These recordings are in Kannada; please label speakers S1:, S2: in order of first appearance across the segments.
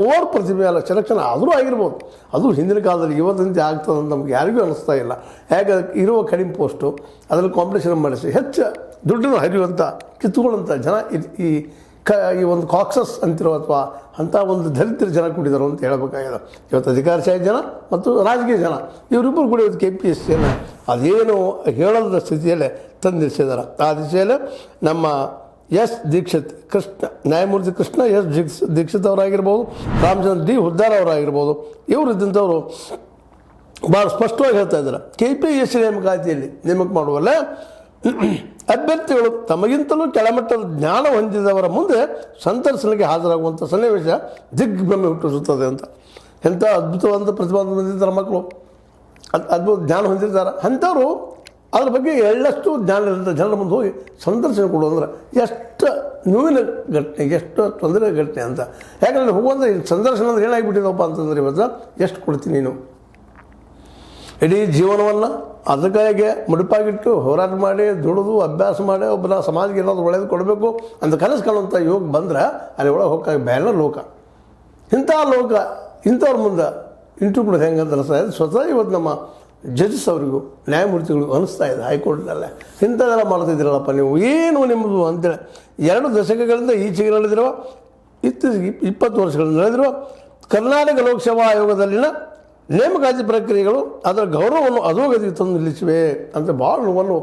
S1: ಓವರ್ ಪ್ರತಿಭೆ ಅಲ್ಲ, ಸೆಲೆಕ್ಷನ್ ಆದರೂ ಆಗಿರ್ಬೋದು. ಅದು ಹಿಂದಿನ ಕಾಲದಲ್ಲಿ ಇವತ್ತಿಂದ ಆಗ್ತದೆ ಅಂತ ನಮ್ಗೆ ಯಾರಿಗೂ ಅನ್ನಿಸ್ತಾ ಇಲ್ಲ. ಹೇಗೆ ಇರುವ ಕಡಿಮೆ ಪೋಸ್ಟು ಅದರಲ್ಲಿ ಕಾಂಪಿಟೇಷನ್ ಮಾಡಿಸಿ ಹೆಚ್ಚು ದುಡ್ಡನ್ನು ಹರಿಯುವಂಥ ಕಿತ್ತುಕೊಳ್ಳುವಂಥ ಜನ ಈ ಒಂದು ಕಾಕ್ಸಸ್ ಅಂತಿರೋ ಅಥವಾ ಅಂಥ ಒಂದು ದರಿದ್ರ ಜನ ಕೂಡಿದರು ಅಂತ ಹೇಳಬೇಕಾಗಿದೆ. ಇವತ್ತು ಅಧಿಕಾರಶಾಹಿ ಜನ ಮತ್ತು ರಾಜಕೀಯ ಜನ ಇವರಿಬ್ಬರು ಕೂಡ ಇವತ್ತು KPSCಯನ್ನು ಅದೇನು ಹೇಳದ ಸ್ಥಿತಿಯಲ್ಲೇ ತಂದು ನಿಲ್ಲಿಸಿದ್ದಾರೆ. ಆ ದಿಶೆಯಲ್ಲೇ ನಮ್ಮ ದೀಕ್ಷಿತ್ ಕೃಷ್ಣ, ನ್ಯಾಯಮೂರ್ತಿ ಕೃಷ್ಣ ದೀಕ್ಷಿತ್ ಅವರಾಗಿರ್ಬೋದು, ರಾಮಚಂದ್ರ D ಹುದ್ದಾರ್ ಅವರಾಗಿರ್ಬೋದು, ಇವರು ಇದ್ದಂಥವರು ಭಾಳ ಸ್ಪಷ್ಟವಾಗಿ ಹೇಳ್ತಾ ಇದ್ದಾರೆ, KPSC ನೇಮಕಾತಿಯಲ್ಲಿ ನೇಮಕ ಮಾಡುವಲ್ಲ ಅಭ್ಯರ್ಥಿಗಳು ತಮಗಿಂತಲೂ ಕೆಳಮಟ್ಟದ ಜ್ಞಾನ ಹೊಂದಿದವರ ಮುಂದೆ ಸಂದರ್ಶನಕ್ಕೆ ಹಾಜರಾಗುವಂಥ ಸನ್ನಿವೇಶ ದಿಗ್ಭ್ರಮೆ ಹುಟ್ಟಿಸುತ್ತದೆ ಅಂತ. ಎಂಥ ಅದ್ಭುತವಾದ ಪ್ರತಿಭಾನ ಹೊಂದಿದ್ದಾರೆ ಮಕ್ಕಳು, ಅದ್ಭುತ ಜ್ಞಾನ ಹೊಂದಿರ್ತಾರೆ. ಅಂಥವರು ಅದ್ರ ಬಗ್ಗೆ ಎಳ್ಳಷ್ಟು ಜ್ಞಾನ ಇರೋಂಥ ಜನರ ಮುಂದೆ ಹೋಗಿ ಸಂದರ್ಶನ ಕೊಡೋದಂದ್ರೆ ಎಷ್ಟು ನೋವಿನ ಘಟನೆ, ಎಷ್ಟು ತೊಂದರೆ ಘಟನೆ ಅಂತ. ಯಾಕಂದರೆ ಹೋಗುವಂಥ ಸಂದರ್ಶನ ಅಂದ್ರೆ ಏನಾಗಿಬಿಟ್ಟಿದಪ್ಪ ಅಂತಂದ್ರೆ ಇವತ್ತು ಎಷ್ಟು ಕೊಡ್ತೀನಿ ನೀನು ಇಡೀ ಜೀವನವನ್ನು ಅದಕ್ಕಾಗಿ ಮುಡುಪಾಗಿಟ್ಟು ಹೋರಾಟ ಮಾಡಿ ದುಡಿದು ಅಭ್ಯಾಸ ಮಾಡಿ ಒಬ್ಬನ ಸಮಾಜಕ್ಕೆ ಏನಾದರೂ ಒಳ್ಳೇದು ಕೊಡಬೇಕು ಅಂತ ಕನಸು ಕಾಣುವಂಥ ಯೋಗ ಬಂದ್ರೆ ಅಲ್ಲಿ ಒಳಗೆ ಹೋಗಿ ಬೇರೆ ಲೋಕ, ಇಂಥ ಲೋಕ ಇಂಥವ್ರ ಮುಂದೆ ಇಂಟು ಕೂಡ ಹೆಂಗೆ ಅಂತ ಅನಿಸ್ತಾ ಇದೆ. ಸ್ವತಃ ಇವತ್ತು ನಮ್ಮ ಜಡ್ಜಸ್ ಅವರಿಗೂ ನ್ಯಾಯಮೂರ್ತಿಗಳಿಗೂ ಅನಿಸ್ತಾ ಇದೆ ಹೈಕೋರ್ಟ್ನಲ್ಲೇ, ಇಂಥದ್ದೆಲ್ಲ ಮಾಡ್ತಿದ್ದೀರಲ್ಲಪ್ಪ ನೀವು, ಏನು ನಿಮ್ಮದು ಅಂತೇಳಿ. 2 ದಶಕಗಳಿಂದ ಈಚೆಗೆ ನಡೆದಿರುವ ಇತ್ತೀಚೆಗೆ 20 ವರ್ಷಗಳಿಂದ ನಡೆದಿರುವ ಕರ್ನಾಟಕ ಲೋಕಸೇವಾ ಆಯೋಗದಲ್ಲಿನ ನೇಮಕಾತಿ ಪ್ರಕ್ರಿಯೆಗಳು ಅದರ ಗೌರವವನ್ನು ಅಧೋಗತಿಗೆ ತಂದು ನಿಲ್ಲಿಸಿವೆ ಅಂತ ಭಾಳ ನೋವನ್ನು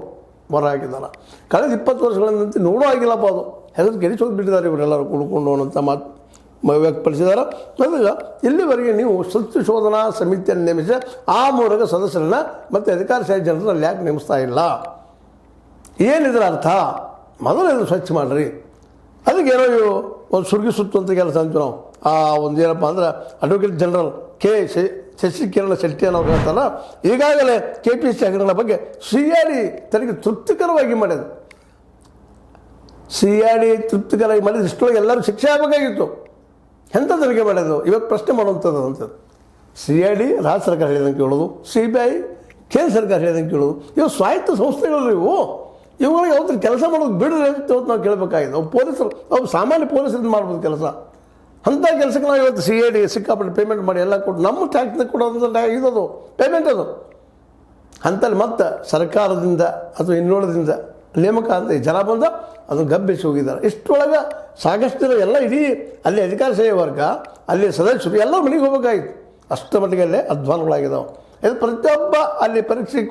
S1: ಹೊರ ಹಾಕಿದ್ದಾರೆ. ಕಳೆದ 20 ವರ್ಷಗಳಿಂದಂತೆ ನೋಡೋ ಆಗಿಲ್ಲಪ್ಪ, ಅದು ಹೆಸರು ಕೆಡಿಸೋದು ಬಿಟ್ಟಿದ್ದಾರೆ ಇವರೆಲ್ಲರೂ ಕುಡ್ಕೊಂಡು ಅನ್ನೋಂಥ ಮಾತು ವ್ಯಕ್ತಪಡಿಸಿದ್ದಾರೆ. ಅದೀಗ ಇಲ್ಲಿವರೆಗೆ ನೀವು ಸತ್ಯ ಶೋಧನಾ ಸಮಿತಿಯನ್ನು ನೇಮಿಸಿ ಆ ಮೂಲಕ ಸದಸ್ಯರನ್ನ ಮತ್ತು ಅಧಿಕಾರಶಾಹಿ ಜನರನ್ನು ಯಾಕೆ ನೇಮಿಸ್ತಾ ಇಲ್ಲ? ಏನಿದ್ರ ಅರ್ಥ? ಮೊದಲು ಇದು ಸ್ವಚ್ಛ ಮಾಡಿರಿ. ಅದಕ್ಕೇನೋ ಒಂದು ಸುರುಗಿ ಸುತ್ತುವಂಥ ಕೆಲಸ ಅಂತೀವಿ ನಾವು. ಆ ಒಂದು ಏನಪ್ಪ ಅಂದ್ರೆ ಅಡ್ವೊಕೇಟ್ ಜನರಲ್ ಶಶಿಕಿರಣ ಶೆಟ್ಟಿ ಅನ್ನೋರು ಹೇಳ್ತಾರಲ್ಲ, ಈಗಾಗಲೇ KPSC ಹಗರಣಗಳ ಬಗ್ಗೆ CID ತನಗೆ ತೃಪ್ತಿಕರವಾಗಿ ಮಾಡ್ಯದು. CID ತೃಪ್ತಿಕರವಾಗಿ ಮಾಡಿದ್ರೆ ಇಷ್ಟೊಳಗೆ ಎಲ್ಲರೂ ಶಿಕ್ಷೆ ಆಗಬೇಕಾಗಿತ್ತು. ಎಂಥ ತನಿಖೆ ಮಾಡೋದು ಇವತ್ತು ಪ್ರಶ್ನೆ ಮಾಡುವಂಥದ್ದು ಅಂಥದ್ದು. CID ರಾಜ್ಯ ಸರ್ಕಾರ ಹೇಳಿದಂಗೆ ಕೇಳೋದು, CBI ಕೇಂದ್ರ ಸರ್ಕಾರ ಹೇಳಿದಂಗೆ ಕೇಳೋದು. ಇವು ಸ್ವಾಯತ್ತ ಸಂಸ್ಥೆಗಳು ಇವುಗಳಿಗೆ ಯಾವತ್ತು ಕೆಲಸ ಮಾಡೋದು ಬಿಡ್ರಿ ಅಂತ ನಾವು ಕೇಳಬೇಕಾಗಿದೆ. ಒಬ್ಬ ಪೊಲೀಸರು, ಒಬ್ಬ ಸಾಮಾನ್ಯ ಪೊಲೀಸರಿಂದ ಮಾಡ್ಬೋದು ಕೆಲಸ. ಅಂಥ ಕೆಲಸಕ್ಕೆ ನಾವು ಇವತ್ತು CID ಸಿಕ್ಕಾಪಟ್ಟೆ ಪೇಮೆಂಟ್ ಮಾಡಿ ಎಲ್ಲ ಕೊಟ್ಟು ನಮ್ಮ ಟ್ಯಾಕ್ಸ್ ಕೊಡೋದಂತ ಇದದು ಪೇಮೆಂಟ್ ಅದು. ಅಂಥಲ್ಲಿ ಮತ್ತೆ ಸರ್ಕಾರದಿಂದ ಅಥವಾ ಇನ್ನೋಳದಿಂದ ನೇಮಕ ಅಂತ ಜನ ಬಂದ ಅದು ಗಬ್ಬಿಸಿ ಹೋಗಿದ್ದಾರೆ. ಇಷ್ಟೊಳಗೆ ಸಾಕಷ್ಟು ಜನ ಎಲ್ಲ ಇಡೀ ಅಲ್ಲಿ ಅಧಿಕಾರಶಾಹಿ ವರ್ಗ, ಅಲ್ಲಿ ಸದಸ್ಯರು ಎಲ್ಲರೂ ಮನೆಗೆ ಹೋಗಬೇಕಾಗಿತ್ತು. ಅಷ್ಟರ ಮಟ್ಟಿಗೆ ಅಲ್ಲೇ ಅಧ್ವಾನಗಳಾಗಿದ್ದಾವೆ. ಇದು ಪ್ರತಿಯೊಬ್ಬ ಅಲ್ಲಿ ಪರೀಕ್ಷೆ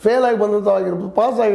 S1: ಫೇಲ್ ಆಗಿ ಬಂದಂಥವಾಗಿರ್ಬೋದು, ಪಾಸ್ ಆಗಿ